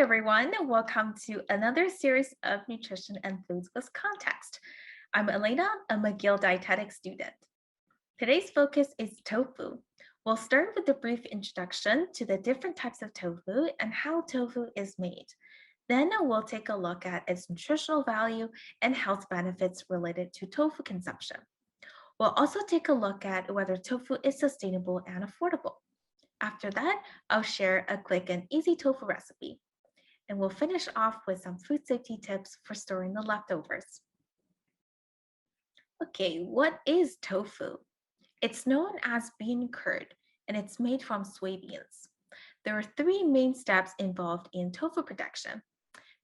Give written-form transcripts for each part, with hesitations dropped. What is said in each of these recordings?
everyone. Welcome to another series of Nutrition and Foods with Context. I'm Elena, a McGill Dietetic student. Today's focus is tofu. We'll start with a brief introduction to the different types of tofu and how tofu is made. Then we'll take a look at its nutritional value and health benefits related to tofu consumption. We'll also take a look at whether tofu is sustainable and affordable. After that, I'll share a quick and easy tofu recipe. And we'll finish off with some food safety tips for storing the leftovers. Okay, what is tofu? It's known as bean curd, and it's made from soybeans. There are three main steps involved in tofu production.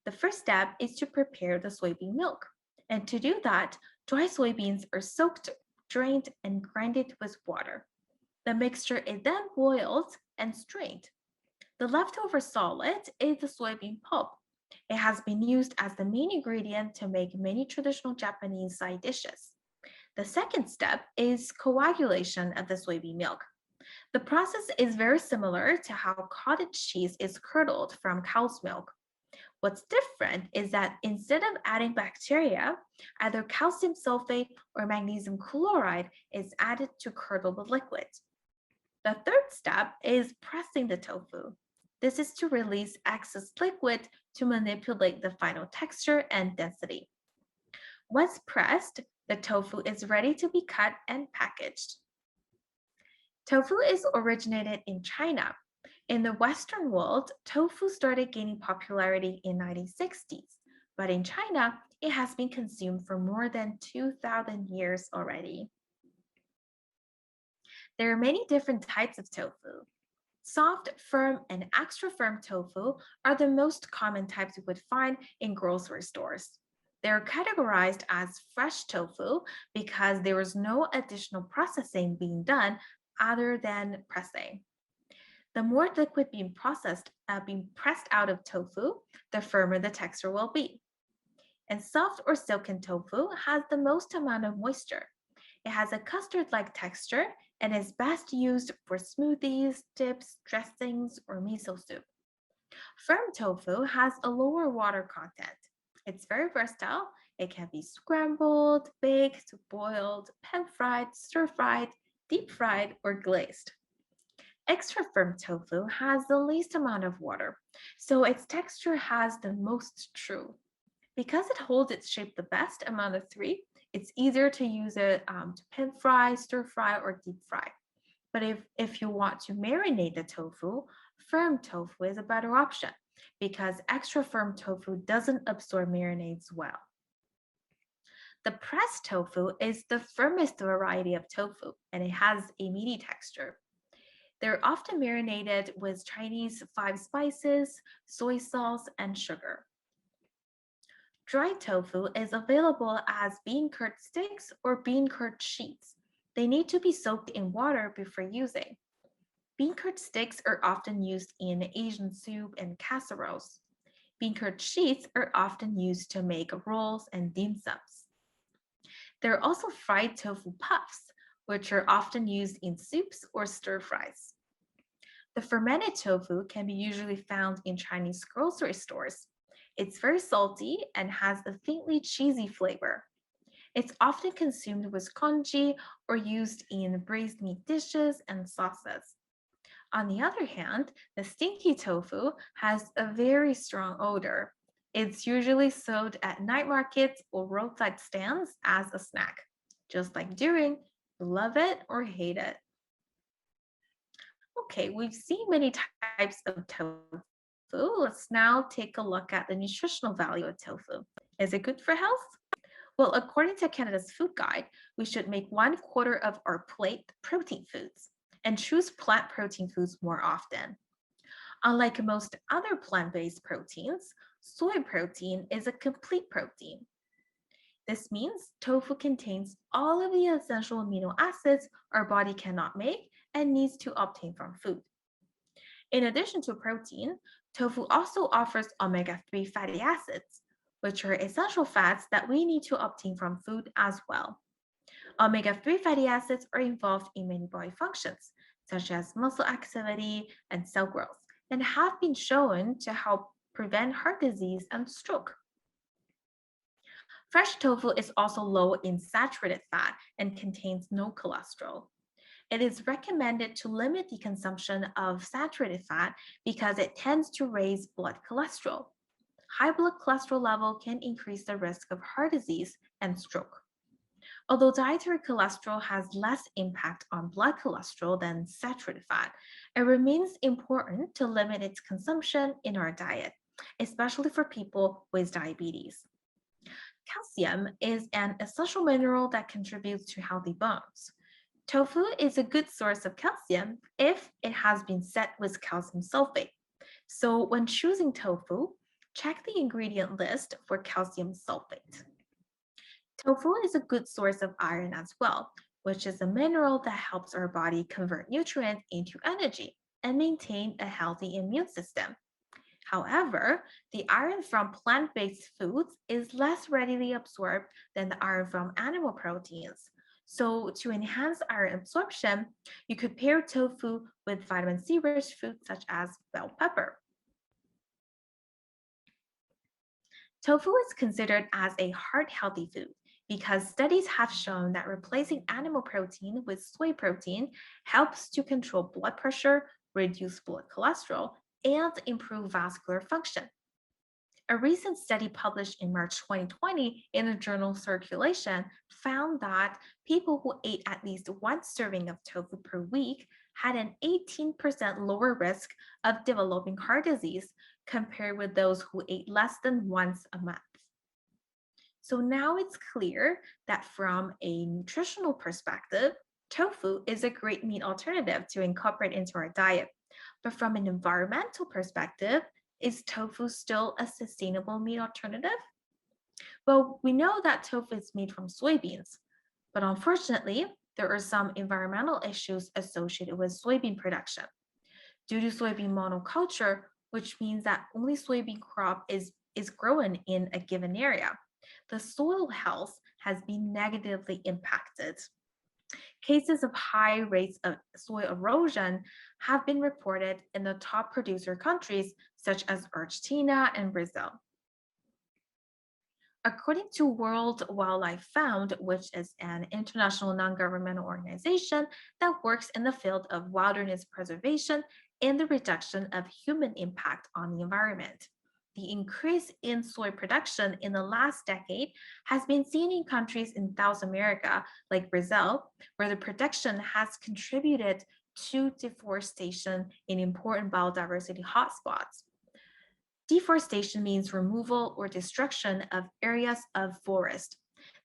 The first step is to prepare the soybean milk. And to do that, dry soybeans are soaked, drained, and grinded with water. The mixture is then boiled and strained. The leftover solid is the soybean pulp. It has been used as the main ingredient to make many traditional Japanese side dishes. The second step is coagulation of the soybean milk. The process is very similar to how cottage cheese is curdled from cow's milk. What's different is that instead of adding bacteria, either calcium sulfate or magnesium chloride is added to curdle the liquid. The third step is pressing the tofu. This is to release excess liquid to manipulate the final texture and density. Once pressed, the tofu is ready to be cut and packaged. Tofu is originated in China. In the Western world, tofu started gaining popularity in 1960s, but in China, it has been consumed for more than 2,000 years already. There are many different types of tofu. Soft, firm, and extra firm tofu are the most common types you would find in grocery stores. They're categorized as fresh tofu because there is no additional processing being done other than pressing. The more liquid being pressed out of tofu, the firmer the texture will be. And soft or silken tofu has the most amount of moisture. It has a custard-like texture and is best used for smoothies, dips, dressings, or miso soup. Firm tofu has a lower water content. It's very versatile. It can be scrambled, baked, boiled, pan-fried, stir-fried, deep-fried, or glazed. Extra firm tofu has the least amount of water, so its texture has the most true. Because it holds its shape the best among the three, it's easier to use it to pan fry, stir fry, or deep fry. But if you want to marinate the tofu, firm tofu is a better option because extra firm tofu doesn't absorb marinades well. The pressed tofu is the firmest variety of tofu, and it has a meaty texture. They're often marinated with Chinese 5 spices, soy sauce, and sugar. Dry tofu is available as bean curd sticks or bean curd sheets. They need to be soaked in water before using. Bean curd sticks are often used in Asian soup and casseroles. Bean curd sheets are often used to make rolls and dim sums. There are also fried tofu puffs, which are often used in soups or stir fries. The fermented tofu can be usually found in Chinese grocery stores. It's very salty and has a faintly cheesy flavor. It's often consumed with congee or used in braised meat dishes and sauces. On the other hand, the stinky tofu has a very strong odor. It's usually sold at night markets or roadside stands as a snack. Just like during, love it or hate it. Okay, we've seen many types of tofu. Let's now take a look at the nutritional value of tofu. Is it good for health? Well, according to Canada's Food Guide, we should make 1/4 of our plate protein foods and choose plant protein foods more often. Unlike most other plant-based proteins, soy protein is a complete protein. This means tofu contains all of the essential amino acids our body cannot make and needs to obtain from food. In addition to protein, tofu also offers omega-3 fatty acids, which are essential fats that we need to obtain from food as well. Omega-3 fatty acids are involved in many body functions, such as muscle activity and cell growth, and have been shown to help prevent heart disease and stroke. Fresh tofu is also low in saturated fat and contains no cholesterol. It is recommended to limit the consumption of saturated fat because it tends to raise blood cholesterol. High blood cholesterol level can increase the risk of heart disease and stroke. Although dietary cholesterol has less impact on blood cholesterol than saturated fat, it remains important to limit its consumption in our diet, especially for people with diabetes. Calcium is an essential mineral that contributes to healthy bones. Tofu is a good source of calcium if it has been set with calcium sulfate. So, when choosing tofu, check the ingredient list for calcium sulfate. Tofu is a good source of iron as well, which is a mineral that helps our body convert nutrients into energy and maintain a healthy immune system. However, the iron from plant based foods is less readily absorbed than the iron from animal proteins. So, to enhance iron absorption, you could pair tofu with vitamin C rich foods such as bell pepper. Tofu is considered as a heart healthy food because studies have shown that replacing animal protein with soy protein helps to control blood pressure, reduce blood cholesterol, and improve vascular function. A recent study published in March 2020 in the journal Circulation found that people who ate at least one serving of tofu per week had an 18% lower risk of developing heart disease compared with those who ate less than once a month. So now it's clear that from a nutritional perspective, tofu is a great meat alternative to incorporate into our diet. But from an environmental perspective, is tofu still a sustainable meat alternative? Well, we know that tofu is made from soybeans, but unfortunately, there are some environmental issues associated with soybean production. Due to soybean monoculture, which means that only soybean crop is grown in a given area, the soil health has been negatively impacted. Cases of high rates of soil erosion have been reported in the top producer countries such as Argentina and Brazil. According to World Wildlife Fund, which is an international non-governmental organization that works in the field of wilderness preservation and the reduction of human impact on the environment, the increase in soy production in the last decade has been seen in countries in South America, like Brazil, where the production has contributed to deforestation in important biodiversity hotspots. Deforestation means removal or destruction of areas of forest.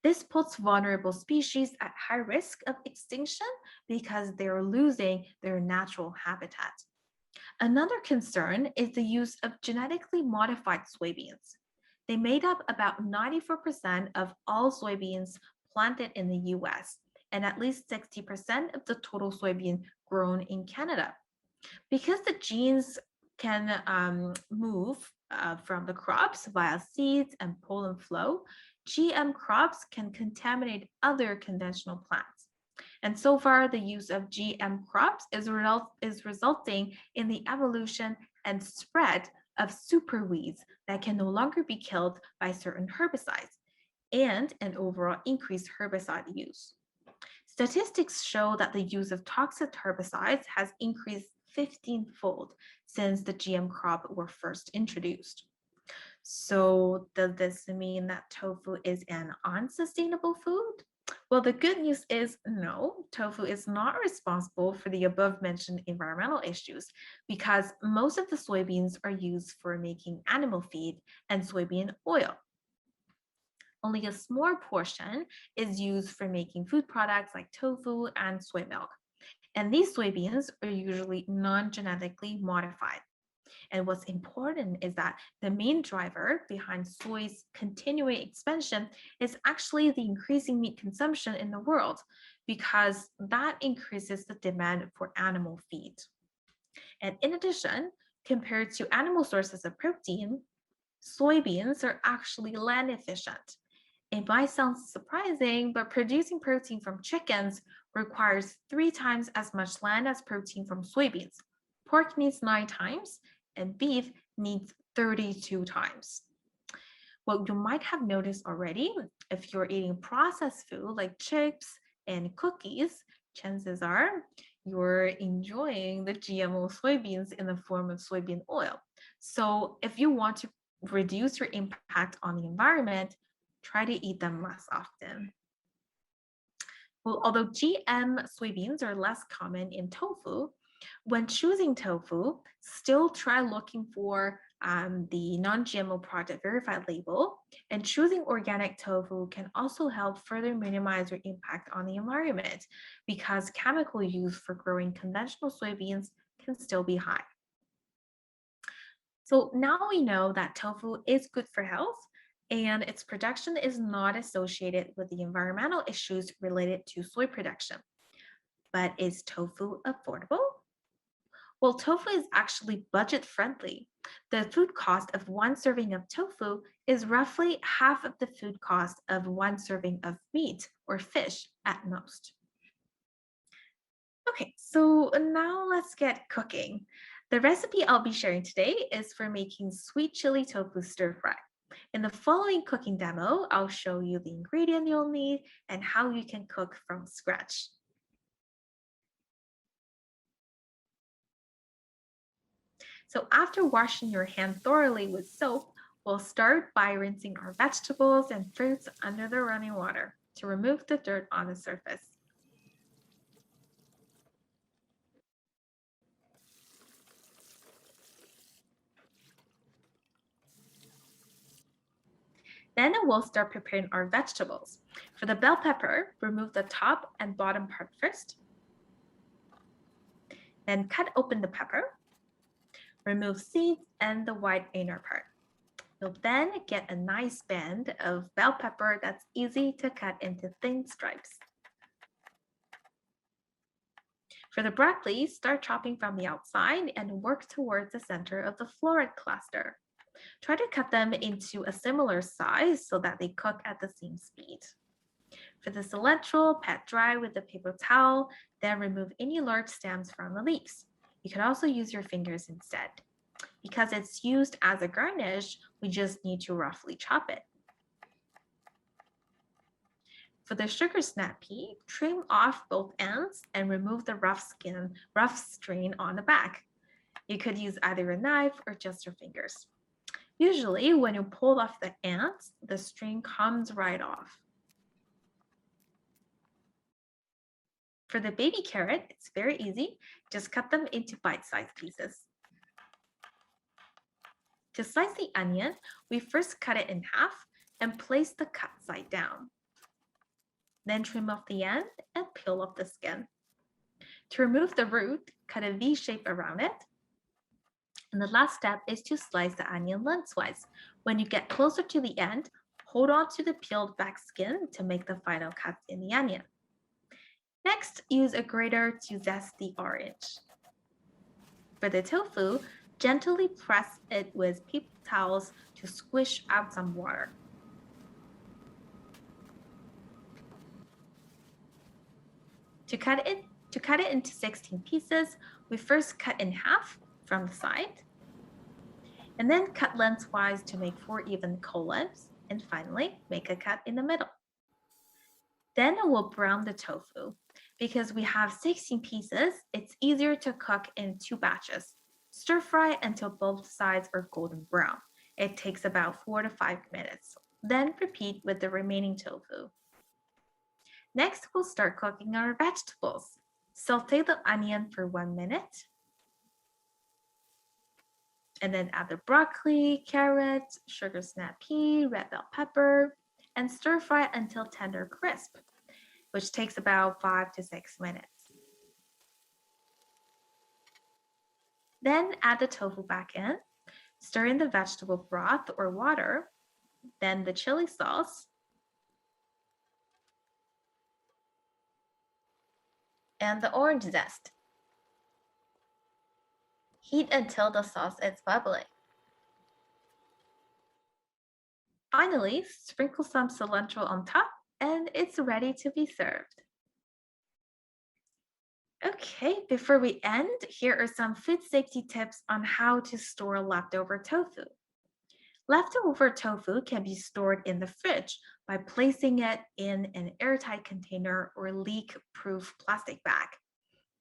This puts vulnerable species at high risk of extinction because they're losing their natural habitat. Another concern is the use of genetically modified soybeans. They made up about 94% of all soybeans planted in the US and at least 60% of the total soybean grown in Canada. Because the genes can move from the crops via seeds and pollen flow, GM crops can contaminate other conventional plants. And so far, the use of GM crops is resulting in the evolution and spread of superweeds that can no longer be killed by certain herbicides, and an overall increased herbicide use. Statistics show that the use of toxic herbicides has increased 15-fold since the GM crop were first introduced. So, does this mean that tofu is an unsustainable food? Well, the good news is no, tofu is not responsible for the above mentioned environmental issues because most of the soybeans are used for making animal feed and soybean oil. Only a small portion is used for making food products like tofu and soy milk. And these soybeans are usually non genetically modified. And what's important is that the main driver behind soy's continuing expansion is actually the increasing meat consumption in the world, because that increases the demand for animal feed. And in addition, compared to animal sources of protein, soybeans are actually land efficient. It might sound surprising, but producing protein from chickens requires 3 times as much land as protein from soybeans. Pork needs 9 times, and beef needs 32 times. What you might have noticed already, if you're eating processed food like chips and cookies, chances are you're enjoying the GMO soybeans in the form of soybean oil. So if you want to reduce your impact on the environment, try to eat them less often. Well, although GM soybeans are less common in tofu, when choosing tofu, still try looking for the non-GMO product verified label. And choosing organic tofu can also help further minimize your impact on the environment because chemical use for growing conventional soybeans can still be high. So now we know that tofu is good for health and its production is not associated with the environmental issues related to soy production. But is tofu affordable? Well, tofu is actually budget friendly. The food cost of one serving of tofu is roughly half of the food cost of one serving of meat or fish at most. Okay, so now let's get cooking. The recipe I'll be sharing today is for making sweet chili tofu stir fry. In the following cooking demo, I'll show you the ingredient you'll need and how you can cook from scratch. So after washing your hand thoroughly with soap, we'll start by rinsing our vegetables and fruits under the running water to remove the dirt on the surface. Then we'll start preparing our vegetables. For the bell pepper, remove the top and bottom part first. Then cut open the pepper. Remove seeds and the white inner part. You'll then get a nice band of bell pepper that's easy to cut into thin stripes. For the broccoli, start chopping from the outside and work towards the center of the floret cluster. Try to cut them into a similar size so that they cook at the same speed. For the cilantro, pat dry with a paper towel, then remove any large stems from the leaves. You can also use your fingers instead. Because it's used as a garnish, we just need to roughly chop it. For the sugar snap pea, trim off both ends and remove the rough string on the back. You could use either a knife or just your fingers. Usually, when you pull off the ends, the string comes right off. For the baby carrot, it's very easy. Just cut them into bite-sized pieces. To slice the onion, we first cut it in half and place the cut side down. Then trim off the end and peel off the skin. To remove the root, cut a V shape around it. And the last step is to slice the onion lengthwise. When you get closer to the end, hold on to the peeled back skin to make the final cuts in the onion. Next, use a grater to zest the orange. For the tofu, gently press it with paper towels to squish out some water. To cut it into 16 pieces, we first cut in half from the side, and then cut lengthwise to make 4 even columns, and finally make a cut in the middle. Then we'll brown the tofu. Because we have 16 pieces, it's easier to cook in 2 batches. Stir fry until both sides are golden brown. It takes about 4 to 5 minutes. Then repeat with the remaining tofu. Next, we'll start cooking our vegetables. Saute the onion for 1 minute. And then add the broccoli, carrot, sugar snap pea, red bell pepper, and stir fry until tender crisp, which takes about 5 to 6 minutes. Then add the tofu back in, stir in the vegetable broth or water, then the chili sauce, and the orange zest. Heat until the sauce is bubbling. Finally, sprinkle some cilantro on top and it's ready to be served. Okay, before we end, here are some food safety tips on how to store leftover tofu. Leftover tofu can be stored in the fridge by placing it in an airtight container or leak-proof plastic bag.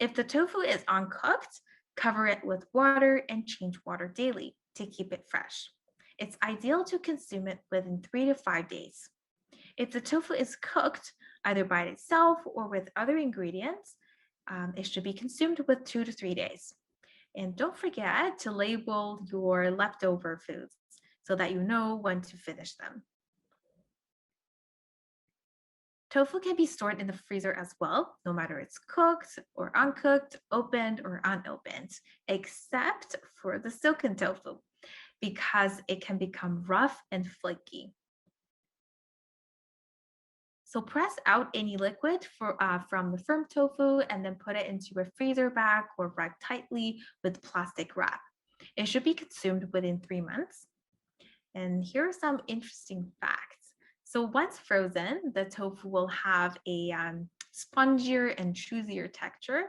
If the tofu is uncooked, cover it with water and change water daily to keep it fresh. It's ideal to consume it within 3 to 5 days. If the tofu is cooked, either by itself or with other ingredients, it should be consumed with 2 to 3 days. And don't forget to label your leftover foods so that you know when to finish them. Tofu can be stored in the freezer as well, no matter it's cooked or uncooked, opened or unopened, except for the silken tofu, because it can become rough and flaky. So press out any liquid from the firm tofu and then put it into a freezer bag or wrap tightly with plastic wrap. It should be consumed within 3 months. And here are some interesting facts. So once frozen, the tofu will have a spongier and chewier texture.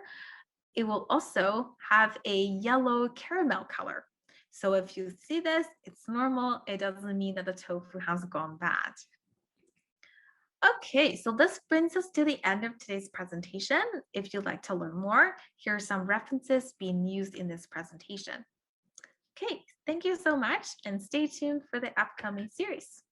It will also have a yellow caramel color. So if you see this, it's normal. It doesn't mean that the tofu has gone bad. Okay, so this brings us to the end of today's presentation. If you'd like to learn more, here are some references being used in this presentation. Okay, thank you so much and stay tuned for the upcoming series.